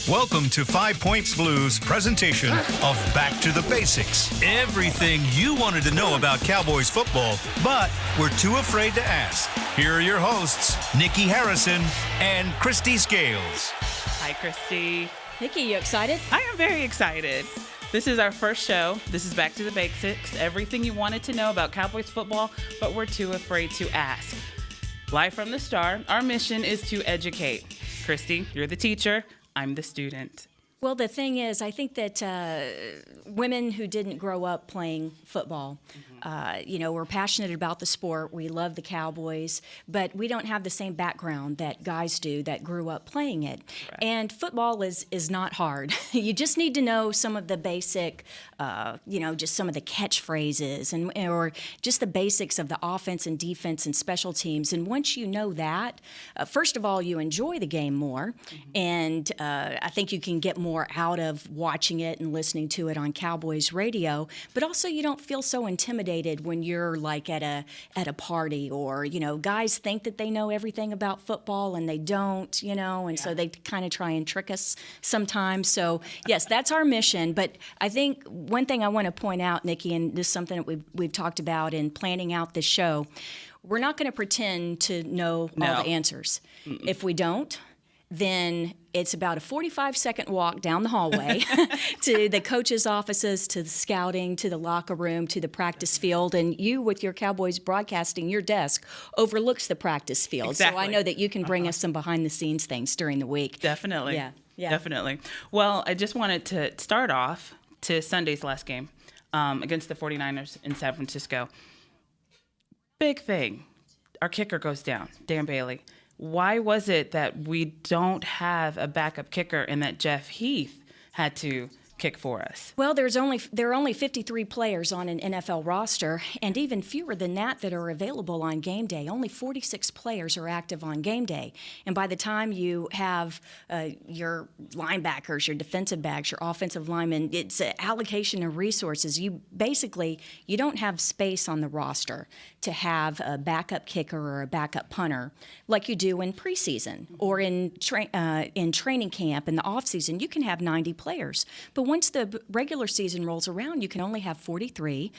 Welcome to 5 Points Blues presentation of Back to the Basics. Everything you wanted to know about Cowboys football, but were too afraid to ask. Here are your hosts, Nikki Harrison and Christy Scales. Hi, Christy. Nikki, you excited? I am very excited. This is our first show. This is Back to the Basics. Everything you wanted to know about Cowboys football, but were too afraid to ask. Live from the Star, our mission is to educate. Christy, you're the teacher. I'm the student. Well, the thing is, I think that women who didn't grow up playing football, we're passionate about the sport. We love the Cowboys, but we don't have the same background that guys do that grew up playing it. Right. And football is not hard. You just need to know some of the basic, just some of the catchphrases or just the basics of the offense and defense and special teams. And once you know that, first of all, you enjoy the game more, and I think you can get more out of watching it and listening to it on Cowboys radio, but also you don't feel so intimidated when you're like at a party or, guys think that they know everything about football and they don't, so they kind of try and trick us sometimes. So yes, that's our mission. But I think one thing I want to point out, Nikki, and this is something that we've talked about in planning out this show, we're not going to pretend to know all the answers. If we don't, then it's about a 45-second walk down the hallway to the coaches' offices, to the scouting, to the locker room, to the practice field. And you, with your Cowboys broadcasting, your desk overlooks the practice field. Exactly. So I know that you can bring us some behind-the-scenes things during the week. Definitely. Yeah. Definitely. Well, I just wanted to start off to Sunday's last game against the 49ers in San Francisco. Big thing. Our kicker goes down, Dan Bailey. Why was it that we don't have a backup kicker and that Jeff Heath had to kick for us? Well, there are only 53 players on an NFL roster, and even fewer than that are available on game day. Only 46 players are active on game day. And by the time you have your linebackers, your defensive backs, your offensive linemen, it's an allocation of resources. You don't have space on the roster to have a backup kicker or a backup punter like you do in preseason or in training camp in the offseason. You can have 90 players. But once the regular season rolls around, you can only have 53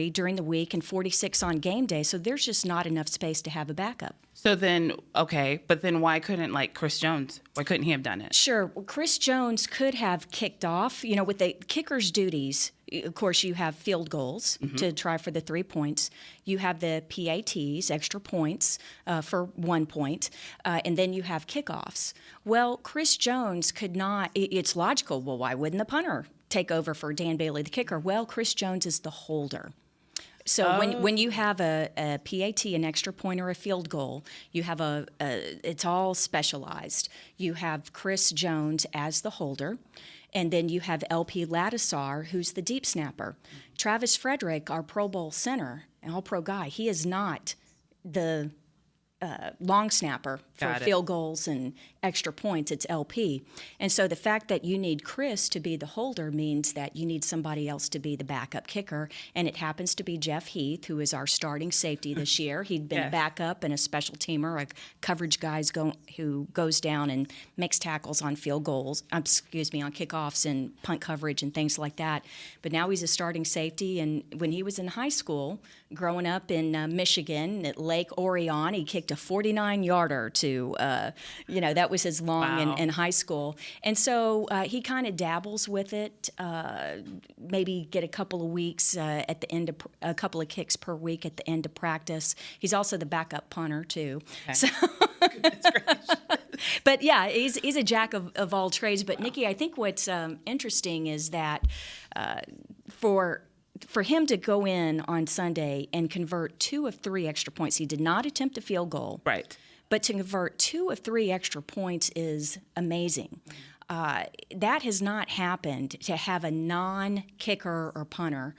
during the week and 46 on game day. So there's just not enough space to have a backup. So then, but then why couldn't, Chris Jones, why couldn't he have done it? Sure. Well, Chris Jones could have kicked off. With the kicker's duties, of course, you have field goals to try for the 3 points. You have the PATs, extra points for 1 point, and then you have kickoffs. Well, Chris Jones could not. It's logical. Well, why wouldn't the punter take over for Dan Bailey, the kicker? Well, Chris Jones is the holder. So when you have a PAT, an extra point, or a field goal, you have it's all specialized. You have Chris Jones as the holder, and then you have LP Ladisar, who's the deep snapper. Travis Frederick, our Pro Bowl center, an all-pro guy, he is not the long snapper for field goals and extra points. It's LP. And so the fact that you need Chris to be the holder means that you need somebody else to be the backup kicker, and it happens to be Jeff Heath, who is our starting safety this year. He'd been a backup and a special teamer, a coverage guy who goes down and makes tackles on field goals, on kickoffs and punt coverage and things like that. But now he's a starting safety, and when he was in high school, growing up in Michigan at Lake Orion, he kicked a 49-yarder to, that was his long in high school. And so he kind of dabbles with it, maybe get a couple of weeks at the end of a couple of kicks per week at the end of practice. He's also the backup punter, too. Okay. So but yeah, he's a jack of all trades. But Nikki, I think what's interesting is that for him to go in on Sunday and convert 2 of 3 extra points, he did not attempt a field goal. Right. But to convert 2 of 3 extra points is amazing. That has not happened, to have a non-kicker or punter,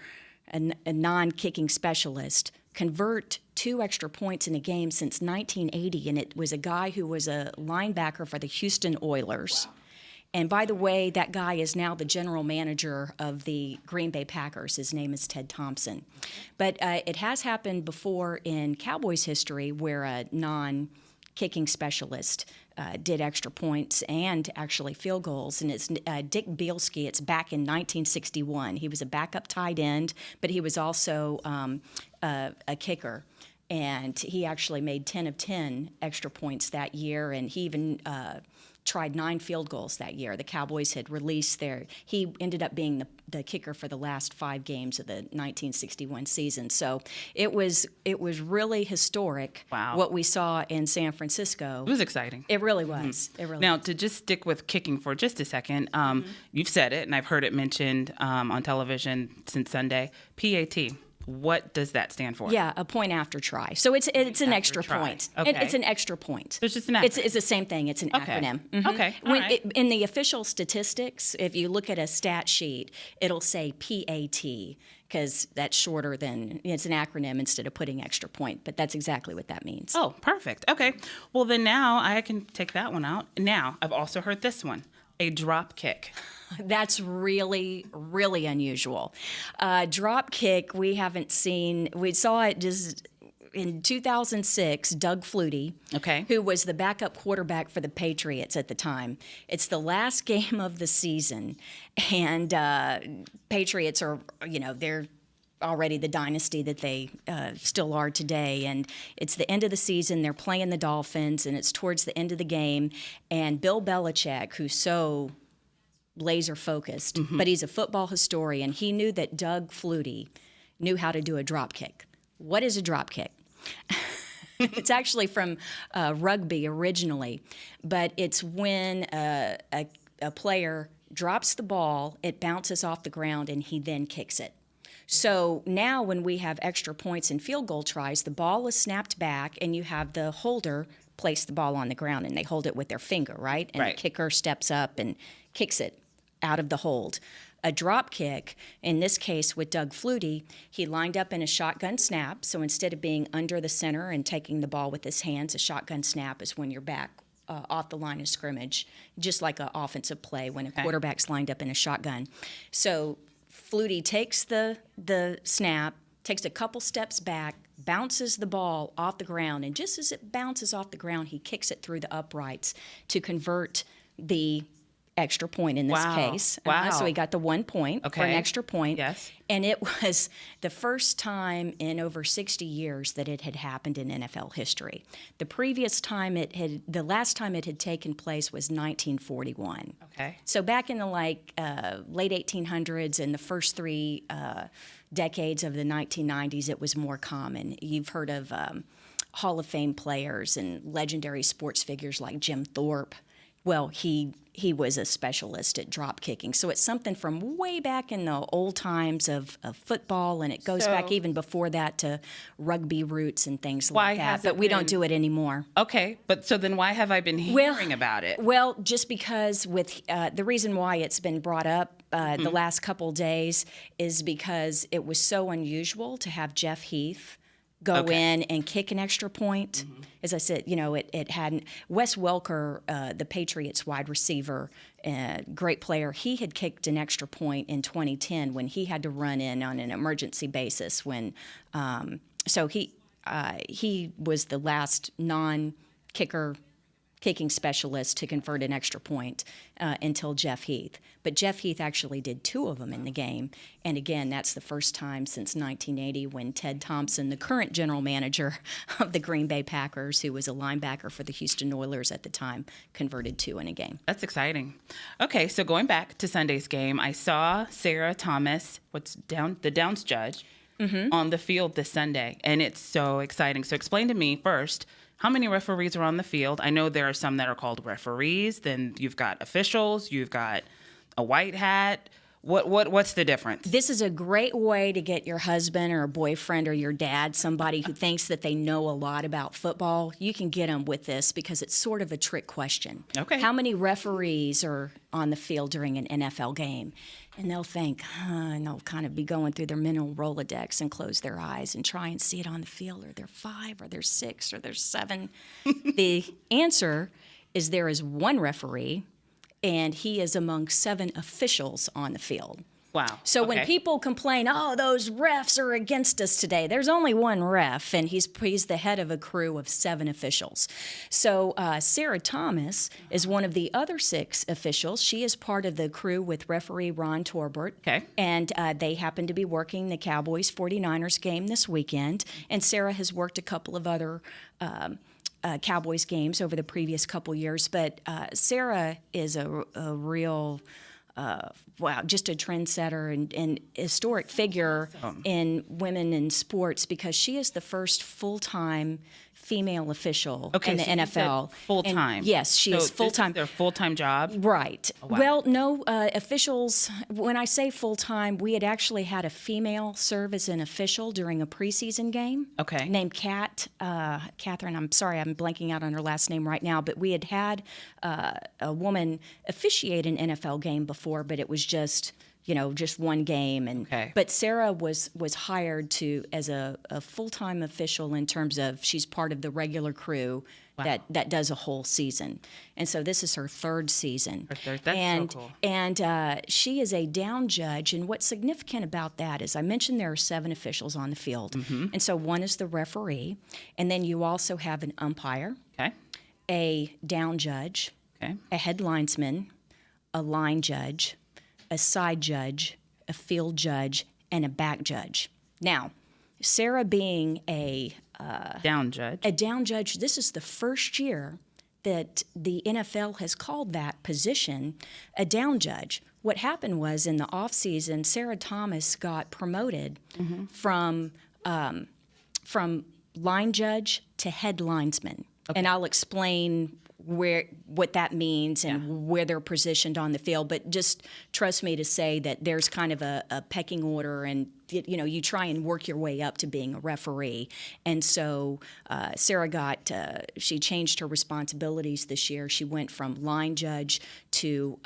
a non-kicking specialist, convert 2 extra points in a game since 1980, and it was a guy who was a linebacker for the Houston Oilers. Wow. And by the way, that guy is now the general manager of the Green Bay Packers. His name is Ted Thompson. But it has happened before in Cowboys history where a non kicking specialist, did extra points and actually field goals. And it's Dick Bielski. It's back in 1961. He was a backup tight end, but he was also a kicker. And he actually made 10 of 10 extra points that year, and he even tried 9 field goals that year. The Cowboys had released he ended up being the kicker for the last 5 games of the 1961 season. So it was really historic. Wow. What we saw in San Francisco. It was exciting. It really was. It really Now, was. to just stick with kicking for just a second, you've said it, and I've heard it mentioned on television since Sunday, PAT. What does that stand for? Yeah, a point after try. So it's an extra try. point. Okay. It's an extra point. So it's just an It's acronym. the same thing. It's an Okay. acronym. Mhm. Okay. All right. In the official statistics, if you look at a stat sheet, it'll say PAT because that's shorter than it's an acronym instead of putting extra point. But that's exactly what that means. Oh, perfect. Okay. Well, then now I can take that one out. Now, I've also heard this one, a drop kick. That's really, really unusual. Drop kick, we haven't seen. We saw it just in 2006. Doug Flutie, Okay. who was the backup quarterback for the Patriots at the time. It's the last game of the season, and Patriots are, they're already the dynasty that they still are today. And it's the end of the season. They're playing the Dolphins, and it's towards the end of the game. And Bill Belichick, who's so laser focused, but he's a football historian. He knew that Doug Flutie knew how to do a drop kick. What is a drop kick? It's actually from rugby originally, but it's when a player drops the ball, it bounces off the ground, and he then kicks it. So now when we have extra points and field goal tries, the ball is snapped back, and you have the holder place the ball on the ground, and they hold it with their finger, right? And Right. the kicker steps up and kicks it out of the hold. A drop kick, in this case with Doug Flutie, he lined up in a shotgun snap. So instead of being under the center and taking the ball with his hands, a shotgun snap is when you're back off the line of scrimmage, just like an offensive play when a quarterback's lined up in a shotgun. So Flutie takes the snap, takes a couple steps back, bounces the ball off the ground, and just as it bounces off the ground, he kicks it through the uprights to convert the extra point in this Wow. case. Wow. So he got the 1 point for an Okay. extra point. Yes. And it was the first time in over 60 years that it had happened in NFL history. The last time it had taken place was 1941. Okay. So back in the late 1800s and the first 3 decades of the 1990s, it was more common. You've heard of Hall of Fame players and legendary sports figures like Jim Thorpe. Well, he was a specialist at drop kicking. So it's something from way back in the old times of football, and it goes back So- even before that to rugby roots and things Why like that. has it But we don't been- do it anymore. Okay. But so then why have I been hearing about it? Well, just because with the reason why it's been brought up the last couple days is because it was so unusual to have Jeff Heath go Okay. in and kick an extra point. As I said, it hadn't. Wes Welker, the Patriots wide receiver, great player, he had kicked an extra point in 2010 when he had to run in on an emergency basis. So he was the last non-kicker kicking specialist to convert an extra point until Jeff Heath. But Jeff Heath actually did 2 of them in the game. And again, that's the first time since 1980 when Ted Thompson, the current general manager of the Green Bay Packers, who was a linebacker for the Houston Oilers at the time, converted 2 in a game. That's exciting. Okay, so going back to Sunday's game, I saw Sarah Thomas, the Downs judge, on the field this Sunday, and it's so exciting. So explain to me first, how many referees are on the field? I know there are some that are called referees. Then you've got officials. You've got a white hat. What's the difference? This is a great way to get your husband or a boyfriend or your dad, somebody who thinks that they know a lot about football. You can get them with this because it's sort of a trick question. Okay. How many referees are on the field during an NFL game? And they'll think, and they'll kind of be going through their mental Rolodex and close their eyes and try and see it on the field. Are there 5? Are there 6? Are there 7? The answer is there is 1 referee, and he is among 7 officials on the field. Wow. So when Okay. people complain, oh, those refs are against us today, there's only one ref, and he's the head of a crew of 7 officials. So Sarah Thomas is one of the other 6 officials. She is part of the crew with referee Ron Torbert. Okay. And they happen to be working the Cowboys 49ers game this weekend. And Sarah has worked a couple of other Cowboys games over the previous couple years. But Sarah is a real wow, just a trendsetter and historic figure in women in sports because she is the first full-time female official in the NFL. Full-time. And yes, she is full-time. This is their full-time job? Right. wow. Well, no, officials, when I say full-time, we had actually had a female serve as an official during a preseason game. Okay. Named Catherine, I'm sorry, I'm blanking out on her last name right now, but we had a woman officiate an NFL game before, but it was just one game. And Okay. But Sarah was hired as a full-time official in terms of she's part of the regular crew that does a whole season. And so this is her 3rd season. Her third. That's so cool. And she is a down judge. And what's significant about that is I mentioned there are 7 officials on the field. Mm-hmm. And so one is the referee. And then you also have an umpire, Okay. a down judge, Okay. a head linesman, a line judge, a side judge, a field judge, and a back judge. Now, Sarah being a Down judge. down judge, this is the first year that the NFL has called that position a down judge. What happened was in the offseason, Sarah Thomas got promoted from line judge to head linesman. Okay. And I'll explain what that means and where they're positioned on the field. But just trust me to say that there's kind of a pecking order, and you try and work your way up to being a referee. And so Sarah she changed her responsibilities this year. She went from line judge to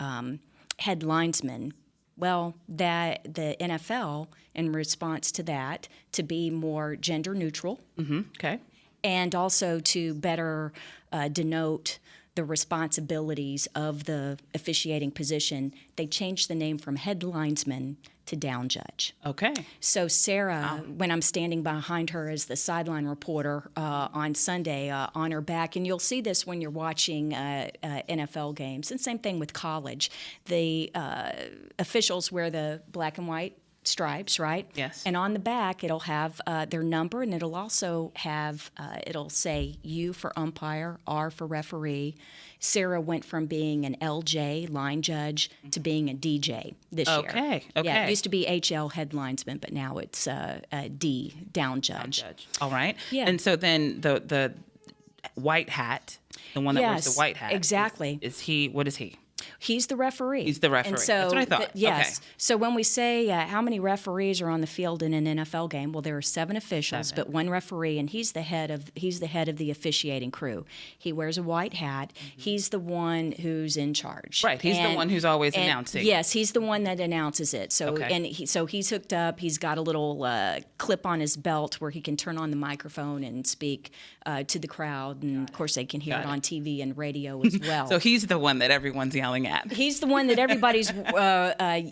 head linesman. Well, the NFL, in response to that, to be more gender neutral. Mm-hmm. Okay. And also to better denote the responsibilities of the officiating position, they changed the name from head linesman to down judge. Okay. So Sarah, when I'm standing behind her as the sideline reporter on Sunday, on her back, and you'll see this when you're watching NFL games, and same thing with college, the officials wear the black and white stripes, right? Yes. And on the back, it'll have their number, and it'll also have, it'll say U for umpire, R for referee. Sarah went from being an LJ, line judge, to being a DJ this year. Okay. Yeah, it used to be HL, head linesman, but now it's D, down judge. All right. Yeah. And so then the white hat, the one that wears the white hat. Exactly. Is he, what is he? He's the referee. He's the referee. And so, that's what I thought. yes. Okay. So when we say how many referees are on the field in an NFL game, well, there are 7 officials, but 1 referee, and he's the head of the officiating crew. He wears a white hat. Mm-hmm. He's the one who's in charge. Right. He's the one who's always announcing. Yes, he's the one that announces it. So Okay. he's hooked up. He's got a little clip on his belt where he can turn on the microphone and speak to the crowd, and of course they can hear it on TV and radio as well. So he's the one that everyone's yelling at. He's the one that everybody's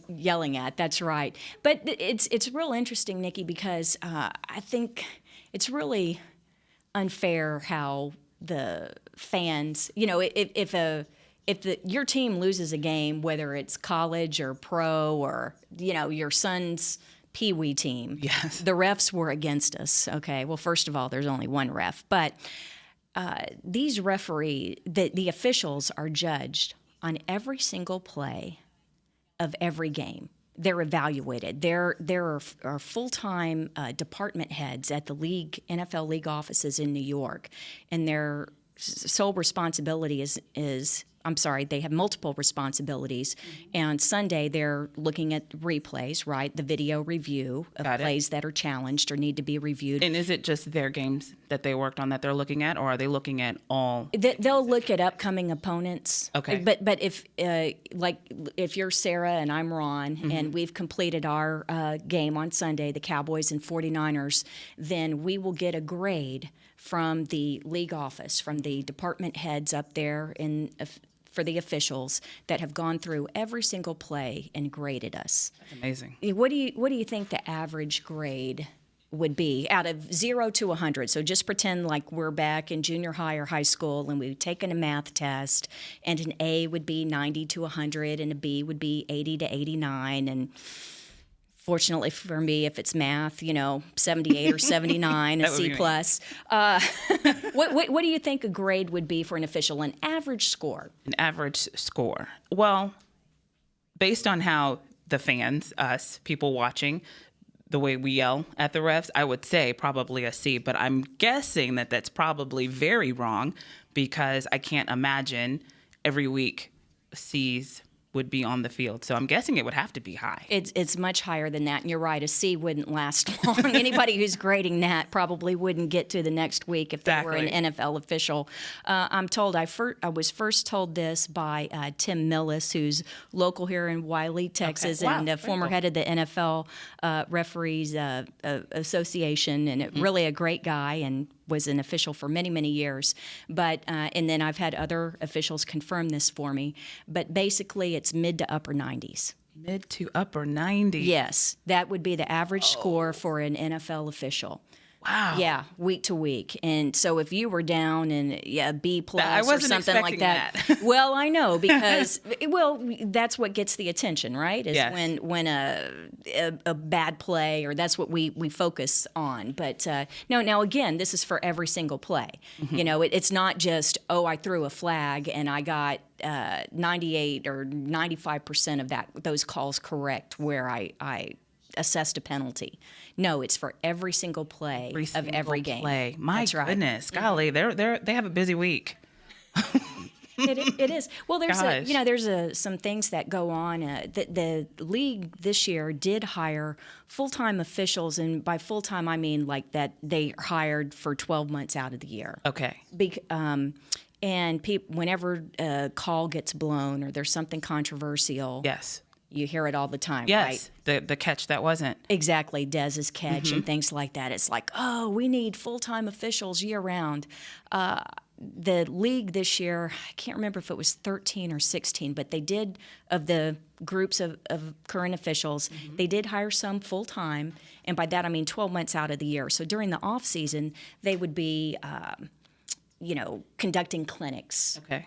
yelling at. That's right. But it's real interesting, Nikki, because I think it's really unfair how the fans, if your team loses a game, whether it's college or pro or your son's Pee Wee team, Yes. the refs were against us. Okay. Well, first of all, there's only one ref, but these the officials are judged on every single play of every game. They're evaluated. There are full-time department heads at the NFL league offices in New York, and their sole responsibility they have multiple responsibilities. And Sunday, they're looking at replays, right? The video review of plays that are challenged or need to be reviewed. And is it just their games that they worked on that they're looking at, or are they looking at all? They'll look at upcoming opponents. Okay. But if you're Sarah and I'm Ron, and we've completed our game on Sunday, the Cowboys and 49ers, then we will get a grade from the league office, from the department heads up there in for the officials that have gone through every single play and graded us. That's amazing. What do you think the average grade would be out of 0 to 100? So just pretend like we're back in junior high or high school and we've taken a math test, and an A would be 90 to 100 and a B would be 80 to 89, and fortunately for me, if it's math, 78 or 79, a That would C be me. plus. What do you think a grade would be for an official, an average score? An average score. Well, based on how the fans, us, people watching, the way we yell at the refs, I would say probably a C, but I'm guessing that that's probably very wrong because I can't imagine every week C's would be on the field. So I'm guessing it would have to be high. It's much higher than that, and you're right. A C wouldn't last long. Anybody who's grading that probably wouldn't get to the next week if they were an NFL official. I'm told I was first told this by Tim Millis, who's local here in Wiley, Texas, Wow, and very former cool. head of the NFL Referees Association, and really a great guy, and was an official for many, many years. But and then I've had other officials confirm this for me. But basically, it's mid to upper 90s. Mid to upper 90s. Yes, that would be the average score for an NFL official. Wow. Yeah, week to week. And so if you were down in B plus I or wasn't something like expecting that, well, I know because that's what gets the attention, right? Is Yes. when a bad play, or that's what we focus on. But no, now again, this is for every single play. Mm-hmm. It's not just I threw a flag and I got 98 or 95% of those calls correct where I assessed a penalty. No, it's for every single play of every game. Play. My That's right. goodness, golly, they have a busy week. It is. Well, there's Gosh. some things that go on. The league this year did hire full-time officials, and by full-time I mean like that they hired for 12 months out of the year. Okay. And whenever a call gets blown or there's something controversial, Yes. you hear it all the time, Yes. right? The catch that wasn't. Exactly, Dez's catch and things like that. It's like, we need full-time officials year-round. The league this year, I can't remember if it was 13 or 16, but they did, of the groups of current officials, they did hire some full-time, and by that I mean 12 months out of the year. So during the off-season, they would be conducting clinics, Okay.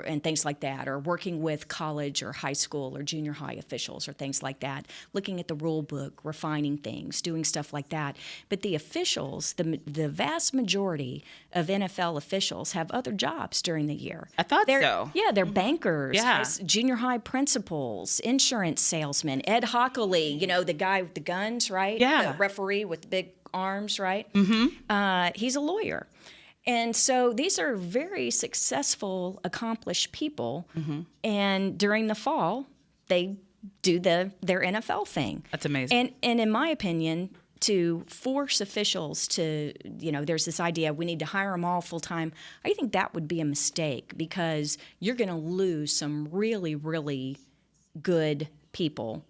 and things like that, or working with college or high school or junior high officials or things like that, looking at the rule book, refining things, doing stuff like that. But the officials, the vast majority of NFL officials have other jobs during the year. I thought They're- so. Yeah, they're bankers, Yeah. junior high principals, insurance salesmen. Ed Hockley, the guy with the guns, right? Yeah. The referee with the big arms, right? Mm-hmm. He's a lawyer. And so these are very successful, accomplished people. And during the fall, they do their NFL thing. That's amazing. And in my opinion, to force officials to, there's this idea we need to hire them all full time. I think that would be a mistake because you're going to lose some really, really good people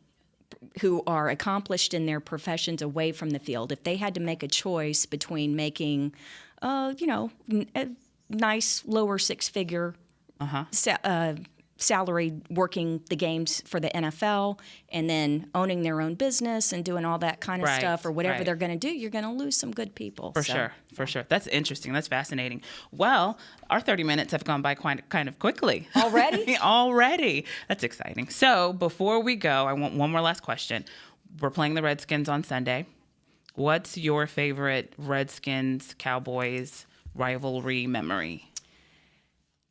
who are accomplished in their professions away from the field. If they had to make a choice between making, a nice lower six-figure salary working the games for the NFL and then owning their own business and doing all that kind of Right, stuff or whatever right. they're going to do, you're going to lose some good people. For sure. That's interesting. That's fascinating. Well, our 30 minutes have gone by kind of quickly. Already? Already. That's exciting. So before we go, I want one more last question. We're playing the Redskins on Sunday. What's your favorite Redskins-Cowboys rivalry memory?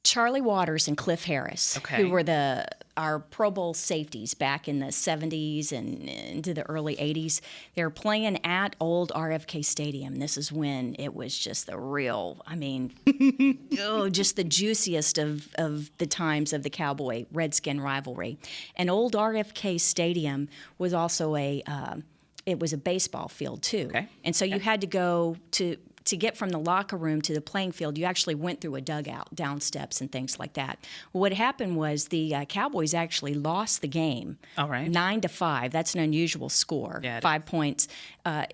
Charlie Waters and Cliff Harris, Okay. who were our Pro Bowl safeties back in the 70s and into the early 80s. They were playing at old RFK Stadium. This is when it was just the real, just the juiciest of the times of the Cowboy Redskin rivalry. And old RFK Stadium was also it was a baseball field too. Okay. And so you had to go to get from the locker room to the playing field, you actually went through a dugout, down steps and things like that. What happened was the Cowboys actually lost the game. All right. 9-5. That's an unusual score. Yeah, it 5 points.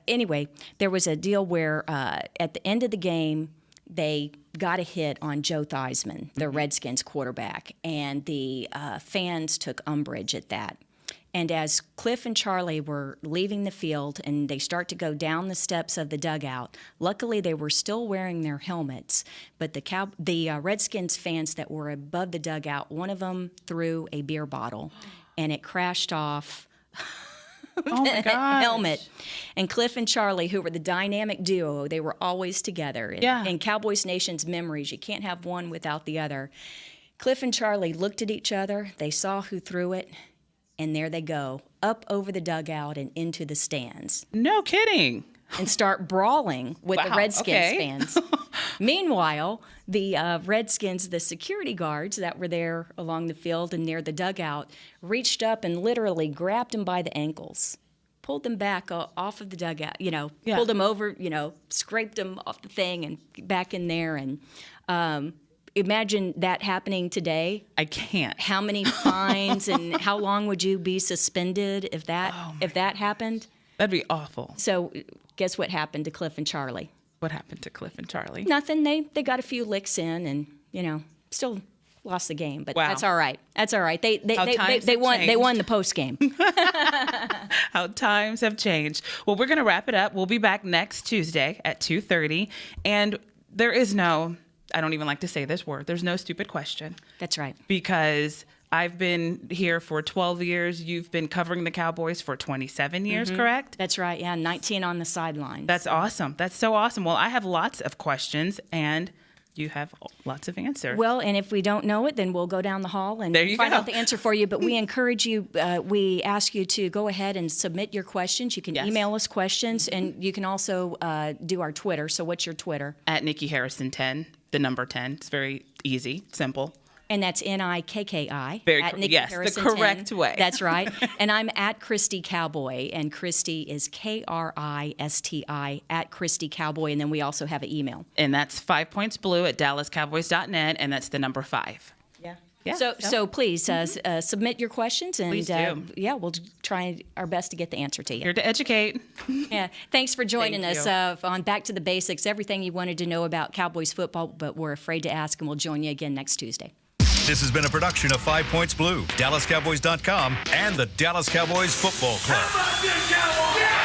Anyway, there was a deal where at the end of the game, they got a hit on Joe Theismann, the Redskins quarterback, and the fans took umbrage at that. And as Cliff and Charlie were leaving the field and they start to go down the steps of the dugout, luckily they were still wearing their helmets, but the Redskins fans that were above the dugout, one of them threw a beer bottle, and it crashed off Oh my gosh. helmet. And Cliff and Charlie, who were the dynamic duo, they were always together. In Cowboys Nation's memories, you can't have one without the other. Cliff and Charlie looked at each other, they saw who threw it, and there they go, up over the dugout and into the stands, No kidding. and start brawling with the Wow, Redskins okay. fans. Meanwhile, the Redskins, the security guards that were there along the field and near the dugout, reached up and literally grabbed them by the ankles, pulled them back off of the dugout, Yeah. pulled them over, scraped them off the thing and back in there. And imagine that happening today. I can't. How many fines and how long would you be suspended if that happened? That'd be awful. So guess what happened to Cliff and Charlie? What happened to Cliff and Charlie? Nothing. They got a few licks in, and still lost the game. But Wow. that's all right. That's all right. They times have won. They changed. won the post game. How times have changed. Well, we're going to wrap it up. We'll be back next Tuesday at 2:30. And there is no, I don't even like to say this word, there's no stupid question. That's right. Because I've been here for 12 years. You've been covering the Cowboys for 27 years, correct? That's right. Yeah, 19 on the sidelines. That's awesome. That's so awesome. Well, I have lots of questions, and you have lots of answers. Well, and if we don't know it, then we'll go down the hall and There you find go. out the answer for you. But we encourage you, we ask you to go ahead and submit your questions. You can Yes. email us questions, and you can also do our Twitter. So what's your Twitter? At Nikki Harrison 10, the number 10. It's very easy, simple. And that's NIKKI. Very at cor- Nikki yes, the Harrison correct 10. way. That's right. And I'm at Christy Cowboy, and Christy is Kristi at Christy Cowboy. And then we also have an email. And that's 5 Points Blue at DallasCowboys.net, and that's the number 5. Yeah. So please submit your questions, and Please do. we'll try our best to get the answer to you. Here to educate. Yeah, thanks for joining Thank us you. on Back to the Basics. Everything you wanted to know about Cowboys football, but we're afraid to ask, and we'll join you again next Tuesday. This has been a production of 5 Points Blue, DallasCowboys.com, and the Dallas Cowboys Football Club. How about this, Cowboys?